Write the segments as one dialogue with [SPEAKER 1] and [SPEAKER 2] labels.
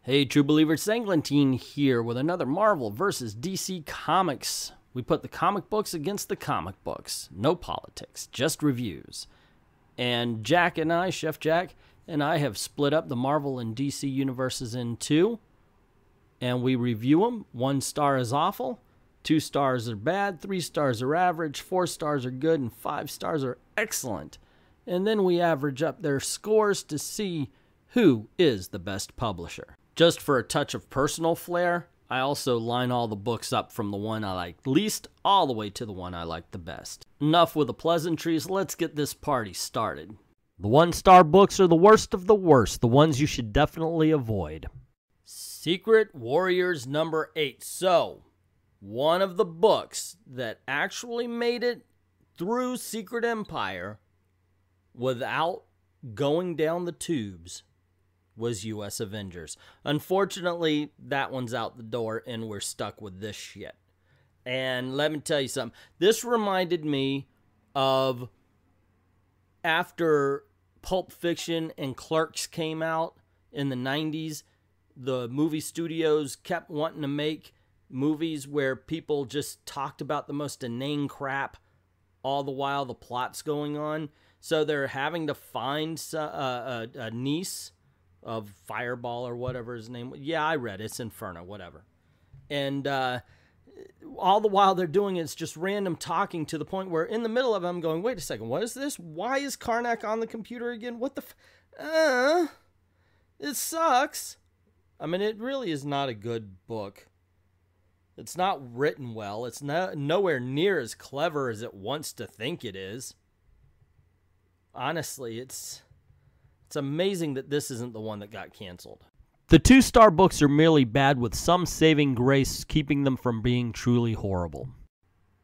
[SPEAKER 1] Hey True Believers, Englentine here with another Marvel vs. DC Comics. We put the comic books against the comic books. No politics, just reviews. And Jack and I, Chef Jack, and I have split up the Marvel and DC universes in two. And we review them. 1 star is awful, 2 stars are bad, 3 stars are average, 4 stars are good, and 5 stars are excellent. And then we average up their scores to see who is the best publisher. Just for a touch of personal flair, I also line all the books up from the one I like least all the way to the one I like the best. Enough with the pleasantries, let's get this party started. The 1-star books are the worst of the worst, the ones you should definitely avoid. Secret Warriors number 8. So, one of the books that actually made it through Secret Empire without going down the tubes was U.S. Avengers. Unfortunately, that one's out the door and we're stuck with this shit. And let me tell you something. This reminded me of after Pulp Fiction and Clerks came out in the 90s, the movie studios kept wanting to make movies where people just talked about the most inane crap all the while the plot's going on. So they're having to find a niece of Fireball or whatever his name was. Yeah, I read it. It's Inferno, whatever. And all the while they're doing it, it's just random talking to the point where in the middle of it, I'm going, wait a second, what is this? Why is Karnak on the computer again? What the it sucks. I mean, it really is not a good book. It's not written well. It's nowhere near as clever as it wants to think it is. Honestly, it's amazing that this isn't the one that got canceled. The 2-star books are merely bad with some saving grace keeping them from being truly horrible.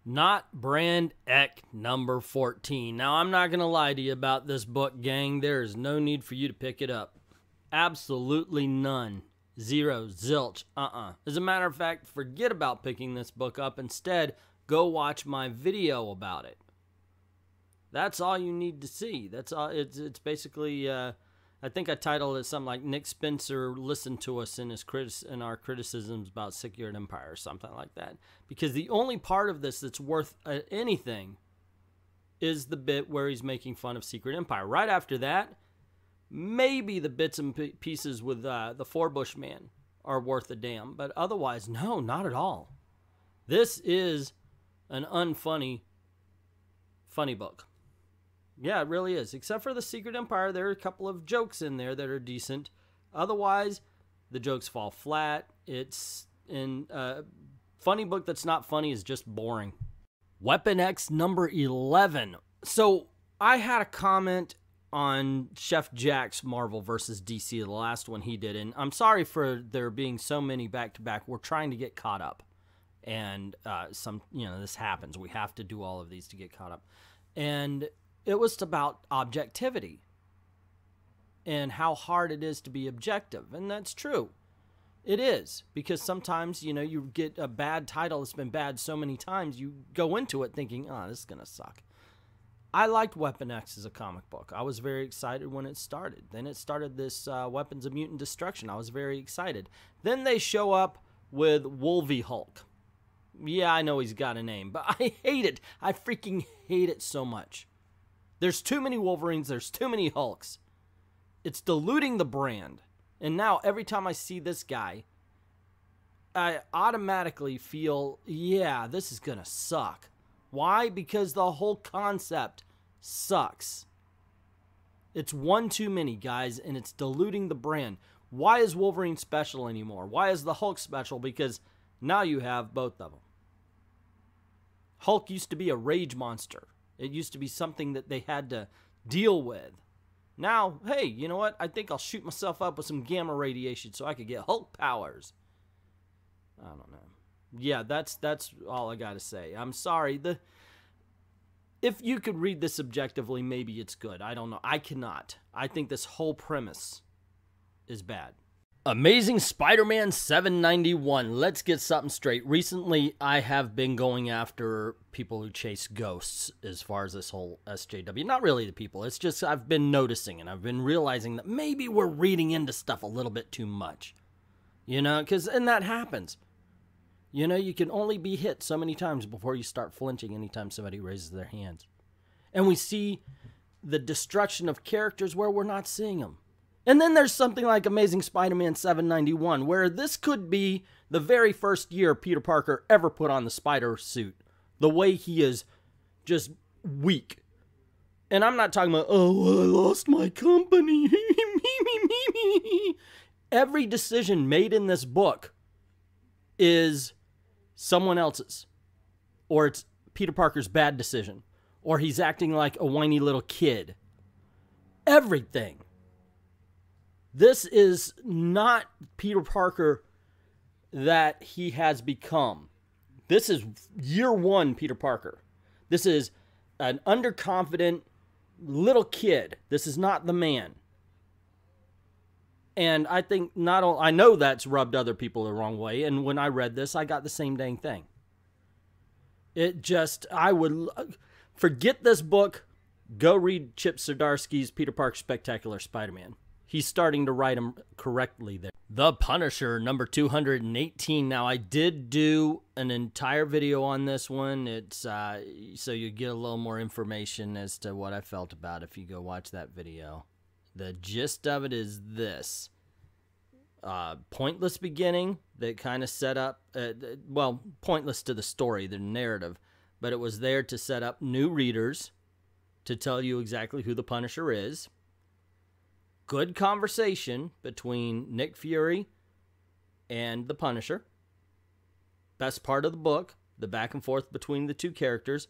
[SPEAKER 1] Not Brand Ek number 14. Now, I'm not going to lie to you about this book, gang. There is no need for you to pick it up. Absolutely none. Zero. Zilch. As a matter of fact, forget about picking this book up. Instead, go watch my video about it. That's all you need to see. That's all. It's basically. I think I titled it something like Nick Spencer listened to us in our criticisms about Secret Empire or something like that. Because the only part of this that's worth anything is the bit where he's making fun of Secret Empire. Right after that, maybe the bits and pieces with the Forbush Man are worth a damn. But otherwise, no, not at all. This is an funny book. Yeah, it really is. Except for the Secret Empire, there are a couple of jokes in there that are decent. Otherwise, the jokes fall flat. It's funny book that's not funny is just boring. Weapon X number 11. So I had a comment on Chef Jack's Marvel vs. DC, the last one he did, and I'm sorry for there being so many back-to-back. We're trying to get caught up, and this happens. We have to do all of these to get caught up, and it was about objectivity and how hard it is to be objective. And that's true. It is. Because sometimes, you get a bad title that's been bad so many times, you go into it thinking, this is going to suck. I liked Weapon X as a comic book. I was very excited when it started. Then it started this Weapons of Mutant Destruction. I was very excited. Then they show up with Wolvie Hulk. Yeah, I know he's got a name, but I hate it. I freaking hate it so much. There's too many Wolverines. There's too many Hulks. It's diluting the brand. And now every time I see this guy, I automatically feel, yeah, this is going to suck. Why? Because the whole concept sucks. It's one too many, guys, and it's diluting the brand. Why is Wolverine special anymore? Why is the Hulk special? Because now you have both of them. Hulk used to be a rage monster. It used to be something that they had to deal with. Now, hey, you know what? I think I'll shoot myself up with some gamma radiation so I could get Hulk powers. I don't know. Yeah, that's all I got to say. I'm sorry. If you could read this objectively, maybe it's good. I don't know. I cannot. I think this whole premise is bad. Amazing Spider-Man 791. Let's get something straight. Recently, I have been going after people who chase ghosts as far as this whole SJW. Not really the people. It's just I've been noticing and I've been realizing that maybe we're reading into stuff a little bit too much. You know, and that happens. You know, you can only be hit so many times before you start flinching anytime somebody raises their hands. And we see the destruction of characters where we're not seeing them. And then there's something like Amazing Spider-Man 791, where this could be the very first year Peter Parker ever put on the spider suit. The way he is just weak. And I'm not talking about, oh, I lost my company. Every decision made in this book is someone else's. Or it's Peter Parker's bad decision. Or he's acting like a whiny little kid. Everything. This is not Peter Parker that he has become. This is year one Peter Parker. This is an underconfident little kid. This is not the man. And I think I know that's rubbed other people the wrong way. And when I read this, I got the same dang thing. I would forget this book. Go read Chip Zdarsky's Peter Parker Spectacular Spider-Man. He's starting to write them correctly there. The Punisher, number 218. Now, I did do an entire video on this one. It's so you get a little more information as to what I felt about it if you go watch that video. The gist of it is this. Pointless beginning that kind of set up, well, pointless to the story, the narrative, but it was there to set up new readers to tell you exactly who the Punisher is. Good conversation between Nick Fury and the Punisher. Best part of the book, the back and forth between the two characters.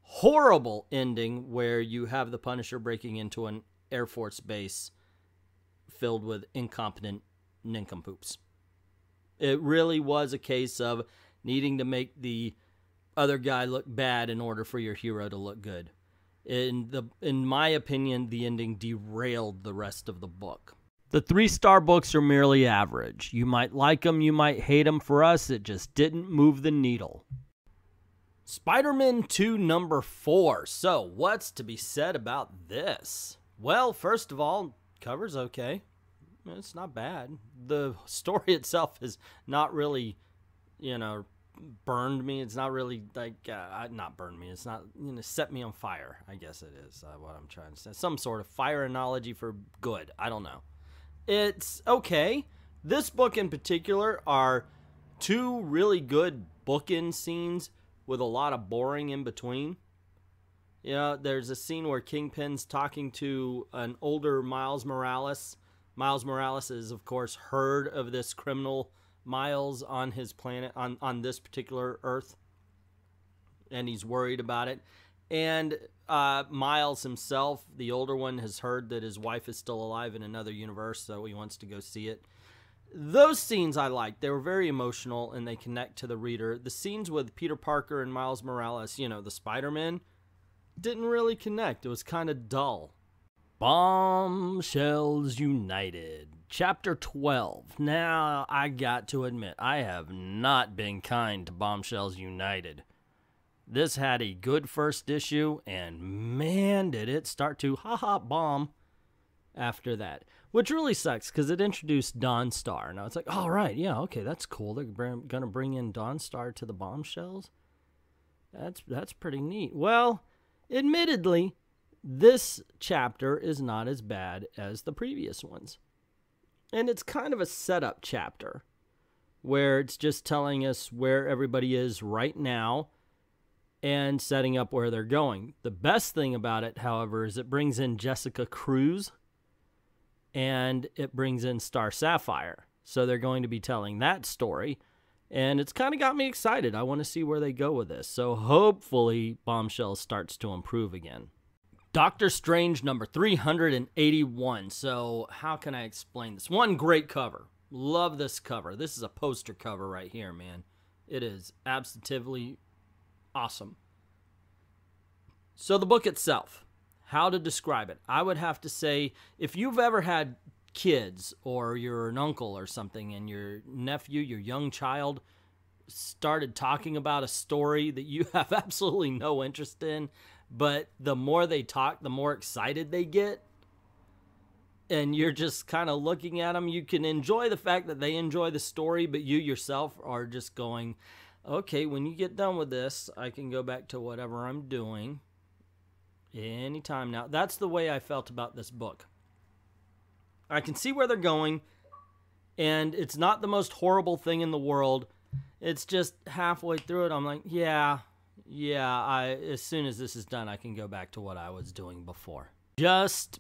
[SPEAKER 1] Horrible ending where you have the Punisher breaking into an Air Force base filled with incompetent nincompoops. It really was a case of needing to make the other guy look bad in order for your hero to look good. In my opinion, the ending derailed the rest of the book. The 3-star books are merely average. You might like them, you might hate them. For us, it just didn't move the needle. Spider-Man 2 number 4. So, what's to be said about this? Well, first of all, cover's okay. It's not bad. The story itself is not really, burned me. It's not really not burned me. It's not, set me on fire, I guess it is what I'm trying to say. Some sort of fire analogy for good. I don't know. It's okay. This book in particular are 2 really good bookend scenes with a lot of boring in between. There's a scene where Kingpin's talking to an older Miles Morales. Miles Morales is, of course, heard of this criminal Miles on his planet, on this particular Earth, and he's worried about it. And Miles himself, the older one, has heard that his wife is still alive in another universe, so he wants to go see it. Those scenes I liked. They were very emotional, and they connect to the reader. The scenes with Peter Parker and Miles Morales, the Spider-Man, didn't really connect. It was kind of dull. Bombshells United, Chapter 12. Now, I got to admit, I have not been kind to Bombshells United. This had a good first issue, and man, did it start to bomb after that. Which really sucks, because it introduced Dawnstar. Now, it's like, all right, yeah, okay, that's cool. They're going to bring in Dawnstar to the Bombshells. That's pretty neat. Well, admittedly, this chapter is not as bad as the previous ones. And it's kind of a setup chapter where it's just telling us where everybody is right now and setting up where they're going. The best thing about it, however, is it brings in Jessica Cruz and it brings in Star Sapphire. So they're going to be telling that story. And it's kind of got me excited. I want to see where they go with this. So hopefully Bombshell starts to improve again. Doctor Strange number 381. So how can I explain this? One, great cover. Love this cover. This is a poster cover right here, man. It is absolutely awesome. So the book itself, how to describe it? I would have to say, if you've ever had kids or you're an uncle or something and your nephew, your young child, started talking about a story that you have absolutely no interest in, but the more they talk, the more excited they get. and you're just kind of looking at them. You can enjoy the fact that they enjoy the story, but you yourself are just going, okay, when you get done with this, I can go back to whatever I'm doing anytime now. That's the way I felt about this book. I can see where they're going, and it's not the most horrible thing in the world. It's just halfway through it, I'm like, yeah, as soon as this is done, I can go back to what I was doing before. Just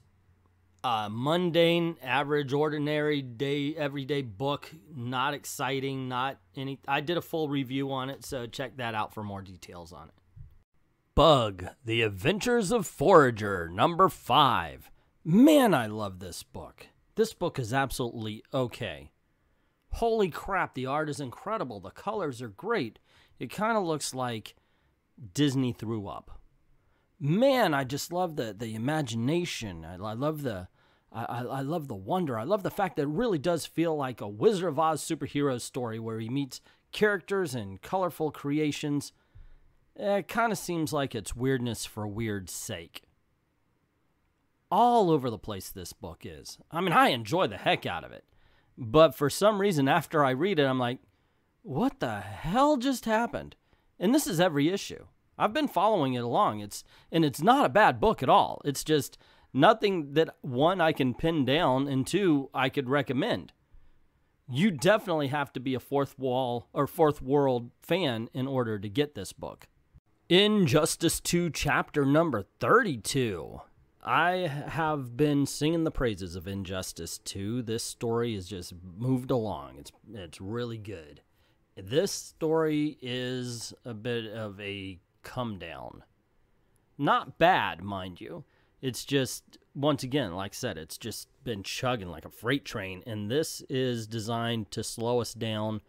[SPEAKER 1] a mundane, average, ordinary day, everyday book. Not exciting, not any. I did a full review on it, so check that out for more details on it. Bug, The Adventures of Forager, number 5. Man, I love this book. This book is absolutely okay. Holy crap, the art is incredible. The colors are great. It kind of looks like Disney threw up. Man, I just love the imagination. I love the wonder. I love the fact that it really does feel like a Wizard of Oz superhero story where he meets characters and colorful creations. It kind of seems like it's weirdness for weird's sake. All over the place this book is. I mean, I enjoy the heck out of it. But for some reason, after I read it, I'm like, what the hell just happened? And this is every issue. I've been following it along. It's not a bad book at all. It's just nothing that, one, I can pin down, and two, I could recommend. You definitely have to be a fourth world fan in order to get this book. Injustice 2, chapter number 32. I have been singing the praises of Injustice 2. This story is just moved along. It's really good. This story is a bit of a come down. Not bad, mind you. It's just, once again, like I said, it's just been chugging like a freight train, and this is designed to slow us down,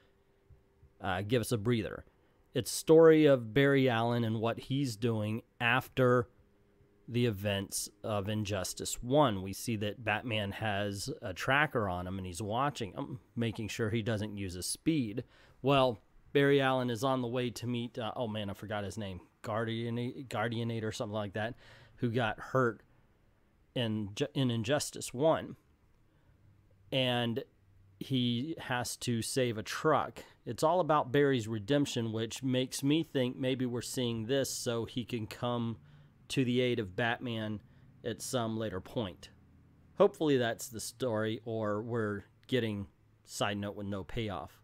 [SPEAKER 1] give us a breather. It's a story of Barry Allen and what he's doing after the events of Injustice 1. We see that Batman has a tracker on him, and he's watching him, making sure he doesn't use his speed. Well, Barry Allen is on the way to meet, oh man, I forgot his name, Guardianate or something like that, who got hurt in Injustice 1. And he has to save a truck. It's all about Barry's redemption, which makes me think maybe we're seeing this so he can come to the aid of Batman at some later point. Hopefully that's the story, or we're getting side note with no payoff.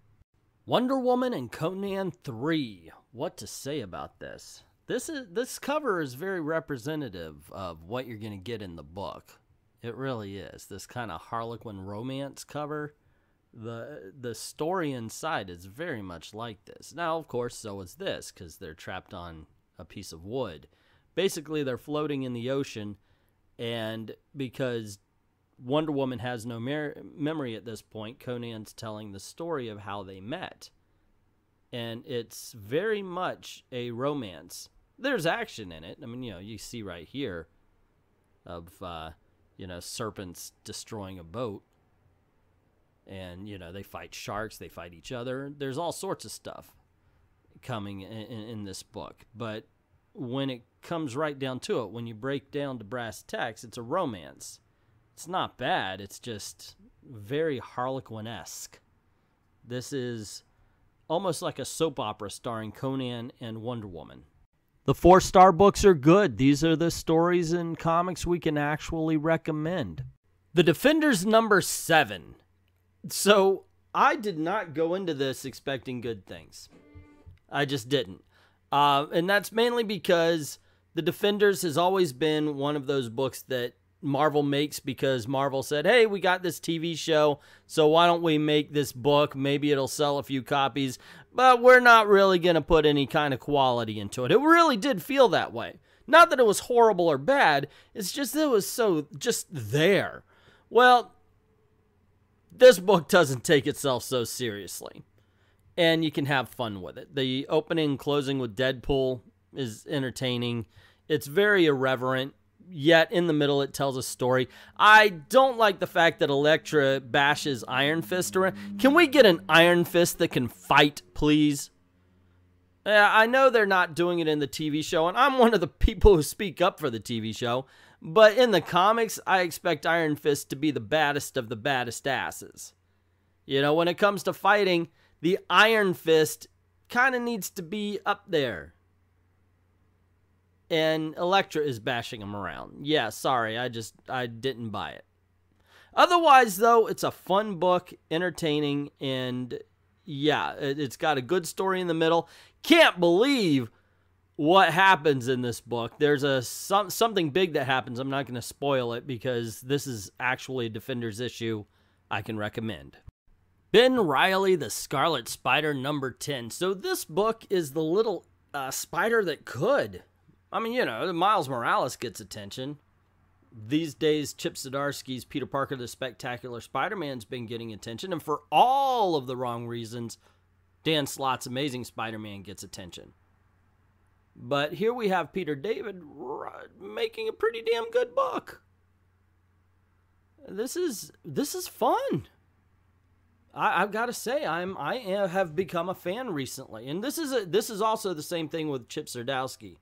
[SPEAKER 1] Wonder Woman and Conan 3. What to say about this? This cover is very representative of what you're going to get in the book. It really is. This kind of Harlequin romance cover. The story inside is very much like this. Now, of course, so is this, because they're trapped on a piece of wood. Basically, they're floating in the ocean, and because Wonder Woman has no memory at this point, Conan's telling the story of how they met. And it's very much a romance. There's action in it. I mean, you see right here of, serpents destroying a boat. And, they fight sharks, they fight each other. There's all sorts of stuff coming in this book. But when it comes right down to it, when you break down to brass tacks, it's a romance. It's not bad. It's just very Harlequin-esque. This is almost like a soap opera starring Conan and Wonder Woman. The 4-star books are good. These are the stories and comics we can actually recommend. The Defenders number 7. So I did not go into this expecting good things. I just didn't. And that's mainly because The Defenders has always been one of those books that Marvel makes because Marvel said, hey, we got this TV show, so why don't we make this book? Maybe it'll sell a few copies, but we're not really going to put any kind of quality into it. It really did feel that way. Not that it was horrible or bad, it's just it was so just there. Well, this book doesn't take itself so seriously, and you can have fun with it. The opening and closing with Deadpool is entertaining. It's very irreverent. Yet in the middle it tells a story. I don't like the fact that Elektra bashes Iron Fist around. Can we get an Iron Fist that can fight, please? I know they're not doing it in the TV show, and I'm one of the people who speak up for the TV show, But in the comics, I expect Iron Fist to be the baddest of the baddest asses. You know, when it comes to fighting, the Iron Fist kind of needs to be up there. And Elektra is bashing him around. Yeah, sorry, I didn't buy it. Otherwise, though, it's a fun book, entertaining, and yeah, it's got a good story in the middle. Can't believe what happens in this book. There's something big that happens. I'm not going to spoil it because this is actually a Defenders issue I can recommend. Ben Reilly, the Scarlet Spider, number 10. So this book is the little spider that could. I mean, you know, Miles Morales gets attention. These days, Chip Zdarsky's Peter Parker, the Spectacular Spider-Man's been getting attention. And for all of the wrong reasons, Dan Slott's Amazing Spider-Man gets attention. But here we have Peter David making a pretty damn good book. This is fun. I've got to say, I have become a fan recently, and this is also the same thing with Chip Zdarsky.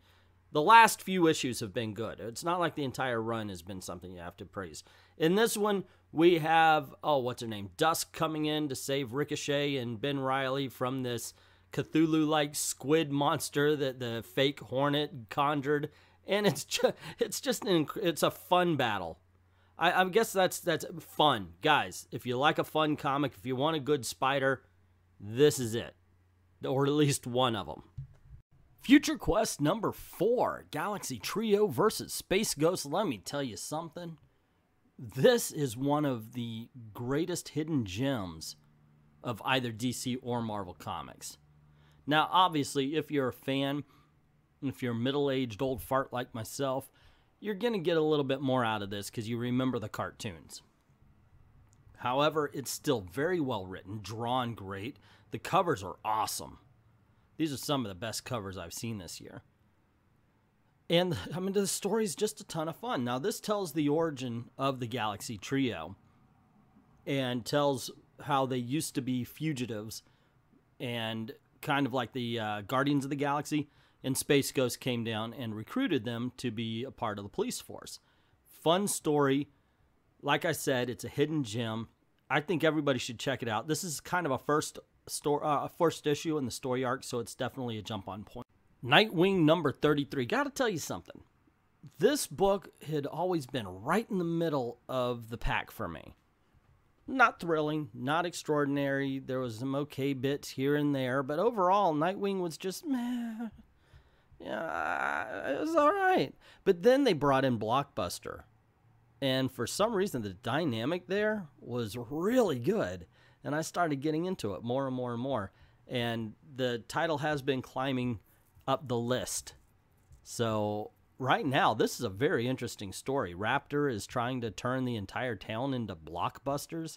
[SPEAKER 1] The last few issues have been good. It's not like the entire run has been something you have to praise. In this one, we have what's her name, Dusk coming in to save Ricochet and Ben Reilly from this Cthulhu-like squid monster that the fake Hornet conjured, and it's a fun battle. I guess that's fun. Guys, if you like a fun comic, if you want a good spider, this is it. Or at least one of them. Future Quest number 4, Galaxy Trio versus Space Ghost. Let me tell you something. This is one of the greatest hidden gems of either DC or Marvel Comics. Now, obviously, if you're a fan, if you're a middle-aged old fart like myself, you're going to get a little bit more out of this because you remember the cartoons. However, it's still very well written, drawn great. The covers are awesome. These are some of the best covers I've seen this year. And, I mean, the story's just a ton of fun. Now, this tells the origin of the Galaxy Trio and tells how they used to be fugitives and kind of like the Guardians of the Galaxy. And Space Ghost came down and recruited them to be a part of the police force. Fun story. Like I said, it's a hidden gem. I think everybody should check it out. This is kind of a first issue in the story arc, so it's definitely a jump on point. Nightwing number 33. Got to tell you something. This book had always been right in the middle of the pack for me. Not thrilling, not extraordinary. There was some okay bits here and there, but overall, Nightwing was just meh. Yeah, it was all right. But then they brought in Blockbuster. And for some reason, the dynamic there was really good. And I started getting into it more and more and more. And the title has been climbing up the list. So right now, this is a very interesting story. Raptor is trying to turn the entire town into blockbusters.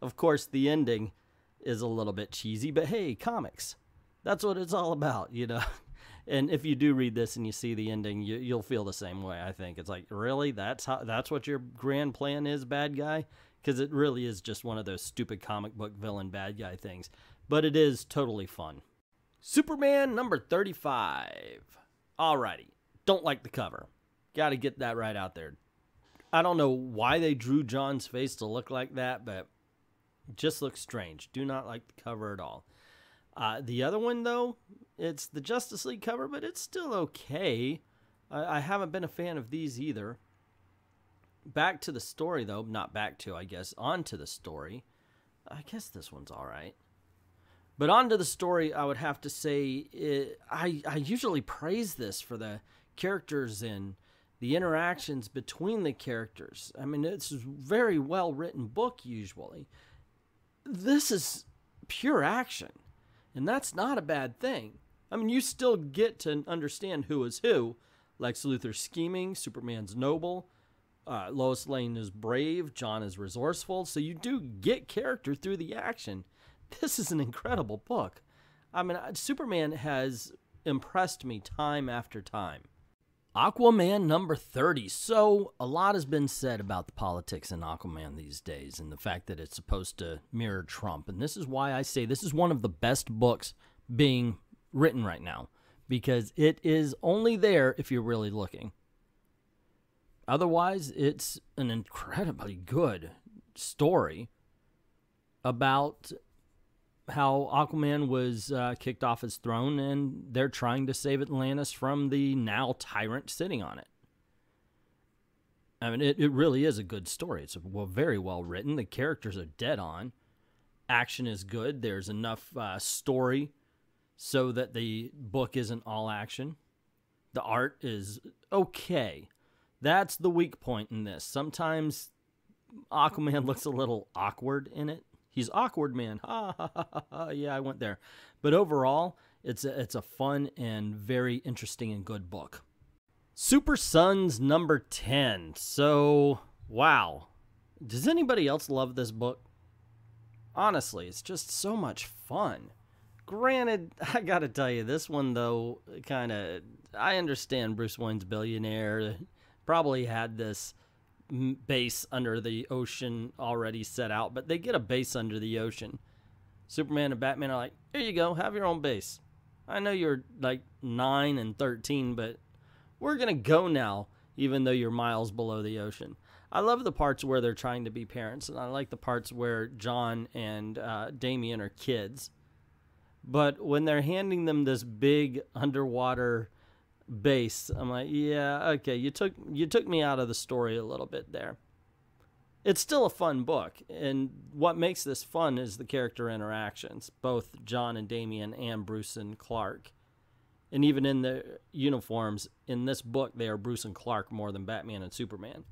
[SPEAKER 1] Of course, the ending is a little bit cheesy, but hey, comics. That's what it's all about, you know. And if you do read this and you see the ending, you'll feel the same way, I think. It's like, really? That's what your grand plan is, bad guy? Because it really is just one of those stupid comic book villain bad guy things. But it is totally fun. Superman number 35. Alrighty. Don't like the cover. Got to get that right out there. I don't know why they drew John's face to look like that, but it just looks strange. Do not like the cover at all. The other one, though, it's the Justice League cover, but it's still okay. I haven't been a fan of these either. Back to the story, though. Not back to, I guess. On to the story. I guess this one's all right. But on to the story, I would have to say, I usually praise this for the characters and the interactions between the characters. I mean, it's a very well-written book, usually. This is pure action. And that's not a bad thing. I mean, you still get to understand who is who. Lex Luthor's scheming, Superman's noble, Lois Lane is brave, John is resourceful. So you do get character through the action. This is an incredible book. I mean, Superman has impressed me time after time. Aquaman number 30. So a lot has been said about the politics in Aquaman these days and the fact that it's supposed to mirror Trump. And this is why I say this is one of the best books being written right now, because it is only there if you're really looking. Otherwise, it's an incredibly good story about how Aquaman was kicked off his throne, and they're trying to save Atlantis from the now tyrant sitting on it. I mean, it really is a good story. It's very well written. The characters are dead on. Action is good. There's enough story so that the book isn't all action. The art is okay. That's the weak point in this. Sometimes Aquaman looks a little awkward in it. He's awkward, man. Ha, ha, ha, ha, ha. Yeah, I went there. But overall, it's a fun and very interesting and good book. Super Sons number 10. So, wow. Does anybody else love this book? Honestly, it's just so much fun. Granted, I gotta tell you, this one, though, I understand Bruce Wayne's billionaire. Probably had this base under the ocean already set out, but they get a base under the ocean. Superman and Batman are like, here you go, have your own base. I know you're like 9 and 13, but we're gonna go now, even though you're miles below the ocean. I love the parts where they're trying to be parents, and I like the parts where John and Damian are kids. But when they're handing them this big underwater base, I'm like, yeah, okay, you took me out of the story a little bit there. It's still a fun book, and what makes this fun is the character interactions, both John and Damian and Bruce and Clark. And even in the uniforms, in this book, they are Bruce and Clark more than Batman and Superman.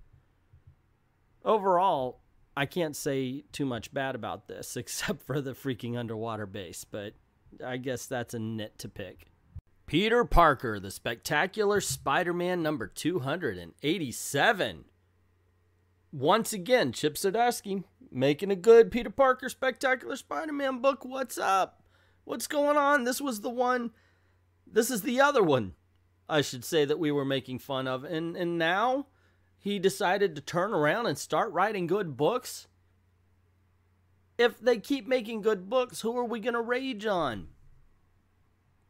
[SPEAKER 1] Overall, I can't say too much bad about this, except for the freaking underwater base, but I guess that's a nit to pick. Peter Parker, the Spectacular Spider-Man number 287. Once again, Chip Zdarsky making a good Peter Parker Spectacular Spider-Man book. What's up? What's going on? This was the one. This is the other one, I should say, that we were making fun of. And now he decided to turn around and start writing good books. If they keep making good books, who are we going to rage on?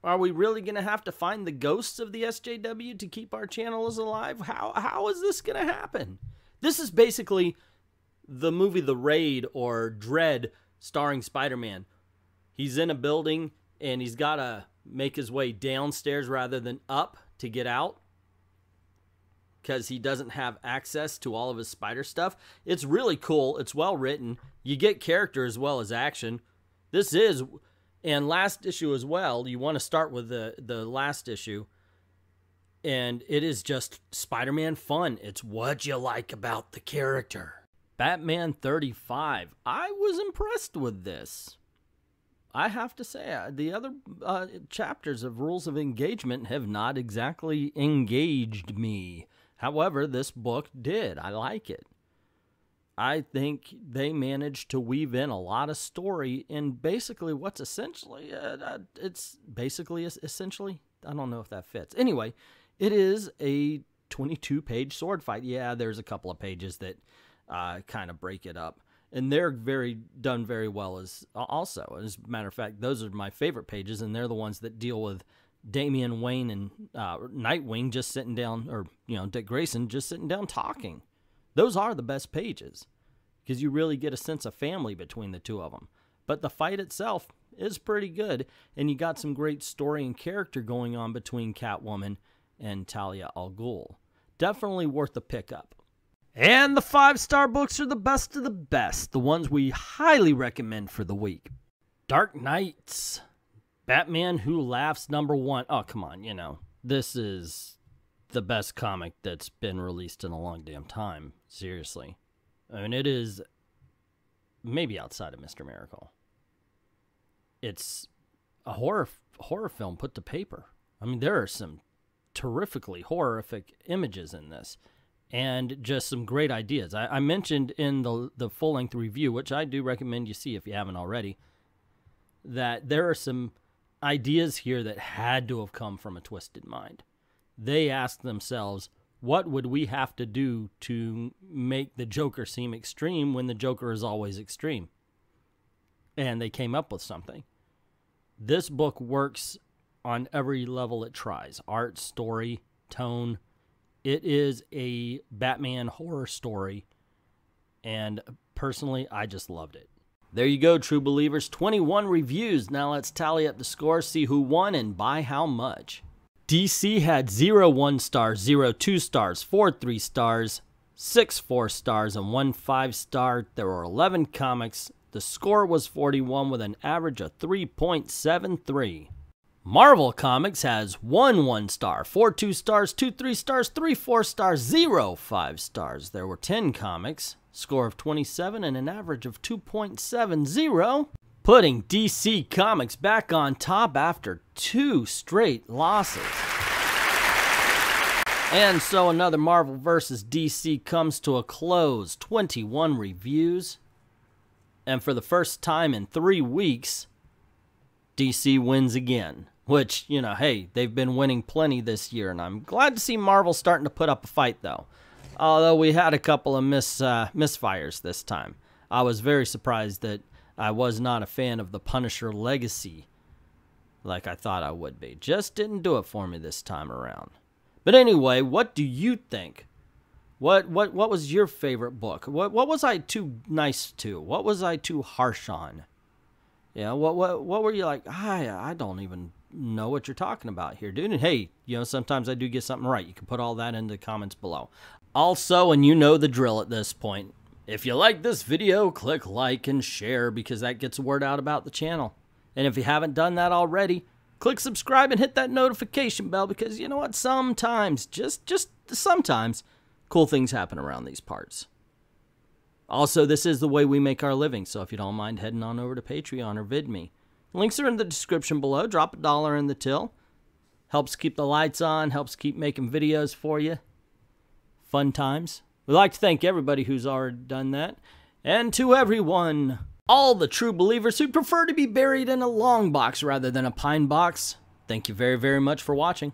[SPEAKER 1] Are we really going to have to find the ghosts of the SJW to keep our channels alive? How is this going to happen? This is basically the movie The Raid or Dread starring Spider-Man. He's in a building and he's got to make his way downstairs rather than up to get out because he doesn't have access to all of his spider stuff. It's really cool. It's well written. You get character as well as action. This is... And last issue as well, you want to start with the last issue. And it is just Spider-Man fun. It's what you like about the character. Batman 35. I was impressed with this. I have to say, the other chapters of Rules of Engagement have not exactly engaged me. However, this book did. I like it. I think they managed to weave in a lot of story in basically what's essentially, it's basically essentially, I don't know if that fits. Anyway, it is a 22-page sword fight. Yeah, there's a couple of pages that kind of break it up. And they're done very well as also. As a matter of fact, those are my favorite pages, and they're the ones that deal with Damian Wayne and Nightwing just sitting down, or, Dick Grayson just sitting down talking. Those are the best pages because you really get a sense of family between the two of them. But the fight itself is pretty good, and you got some great story and character going on between Catwoman and Talia al Ghul. Definitely worth a pickup. And the 5-star books are the best of the best, the ones we highly recommend for the week. Dark Knights, Batman Who Laughs number 1. Oh, come on, this is the best comic that's been released in a long damn time. Seriously. I mean, it is maybe outside of Mr. Miracle. It's a horror film put to paper. I mean, there are some terrifically horrific images in this and just some great ideas. I mentioned in the full-length review, which I do recommend you see if you haven't already, that there are some ideas here that had to have come from a twisted mind. They asked themselves, what would we have to do to make the Joker seem extreme when the Joker is always extreme? And they came up with something. This book works on every level it tries. Art, story, tone. It is a Batman horror story, and personally, I just loved it. There you go, true believers. 21 reviews. Now let's tally up the scores, see who won, and by how much. DC had 0 1 stars, 0 2 stars, 4 3 stars, 6 4 stars, and 1 5 star. There were 11 comics. The score was 41 with an average of 3.73. Marvel Comics has 1 1 star, 4 2 stars, 2 3 stars, 3 4 stars, 0 5 stars. There were 10 comics, score of 27 and an average of 2.70, putting DC Comics back on top after 2 straight losses. And so another Marvel vs. DC comes to a close, 21 reviews. And for the first time in 3 weeks, DC wins again. Which, you know, hey, they've been winning plenty this year, and I'm glad to see Marvel starting to put up a fight, though. Although we had a couple of misfires this time. I was very surprised that I was not a fan of the Punisher Legacy like I thought I would be. Just didn't do it for me this time around. But anyway, what do you think? What was your favorite book? What was I too nice to? What was I too harsh on? Yeah, what were you like? I don't even know what you're talking about here, dude. And hey, you know, sometimes I do get something right. You can put all that in the comments below. Also, and you know the drill at this point, if you like this video, click like and share because that gets the word out about the channel. And if you haven't done that already, click subscribe and hit that notification bell because you know what? Sometimes, just sometimes, cool things happen around these parts. Also, this is the way we make our living, so if you don't mind heading on over to Patreon or VIDME. Links are in the description below. Drop $1 in the till. Helps keep the lights on, helps keep making videos for you. Fun times. We'd like to thank everybody who's already done that. And to everyone, all the true believers who prefer to be buried in a long box rather than a pine box, thank you very, very much for watching.